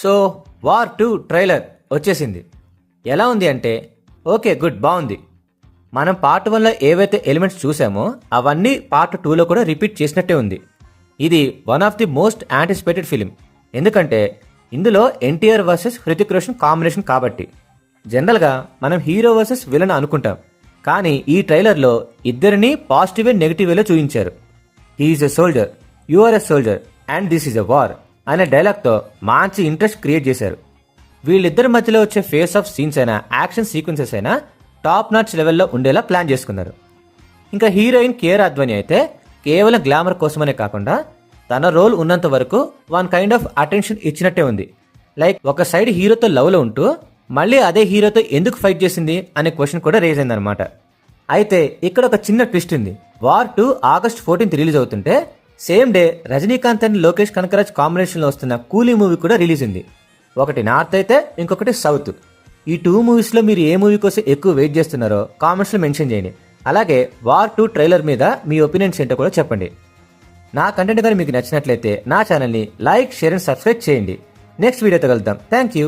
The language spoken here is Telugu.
సో వార్ 2 ట్రైలర్ వచ్చేసింది. ఎలా ఉంది అంటే ఓకే గుడ్ బాగుంది. మనం పార్ట్ 1లో ఏవైతే ఎలిమెంట్స్ చూసామో అవన్నీ పార్ట్ 2లో కూడా రిపీట్ చేసినట్టే ఉంది. ఇది one of the most anticipated film. ఎందుకంటే ఇందులో ఎన్టీఆర్ వర్సెస్ హృతిక్ రోషన్ కాంబినేషన్ కాబట్టి. జనరల్గా మనం హీరో వర్సెస్ విలన్ అనుకుంటాం, కానీ ఈ ట్రైలర్లో ఇద్దరిని పాజిటివ్ అండ్ నెగిటివ్ వేలో చూపించారు. He's a soldier, you are a soldier and this is a war అనే డైలాగ్తో మంచి ఇంట్రెస్ట్ క్రియేట్ చేశారు. వీళ్ళిద్దరి మధ్యలో వచ్చే ఫేస్ ఆఫ్ సీన్స్ అయినా యాక్షన్ సీక్వెన్సెస్ అయినా టాప్ నాచ్ లెవెల్లో ఉండేలా ప్లాన్ చేసుకున్నారు. ఇంకా హీరోయిన్ కియారా అద్వానీ అయితే కేవలం గ్లామర్ కోసమనే కాకుండా తన రోల్ ఉన్నంత వరకు వన్ కైండ్ ఆఫ్ అటెన్షన్ ఇచ్చినట్టే ఉంది. లైక్ ఒక సైడ్ హీరోతో లవ్లో ఉంటూ మళ్ళీ అదే హీరోతో ఎందుకు ఫైట్ చేసింది అనే క్వశ్చన్ కూడా రేజ్ అయిందనమాట. అయితే ఇక్కడ ఒక చిన్న ట్విస్ట్ ఉంది. వార్ 2 ఆగస్ట్ 14th రిలీజ్ అవుతుంటే same day Rajinikanth and Lokesh Kanagaraj కాంబినేషన్లో వస్తున్న కూలీ మూవీ కూడా రిలీజ్ ఉంది. ఒకటి నార్త్ అయితే ఇంకొకటి సౌత్. ఈ 2 మూవీస్లో మీరు ఏ మూవీ కోసం ఎక్కువ వెయిట్ చేస్తున్నారో కామెంట్స్లో మెన్షన్ చేయండి. అలాగే వార్ 2 ట్రైలర్ మీద మీ ఒపీనియన్స్ ఏంటో కూడా చెప్పండి. నా కంటెంట్ కానీ మీకు నచ్చినట్లయితే నా ఛానల్ని లైక్, షేర్ అండ్ సబ్స్క్రైబ్ చేయండి. నెక్స్ట్ వీడియోతో కలుద్దాం. Thank you.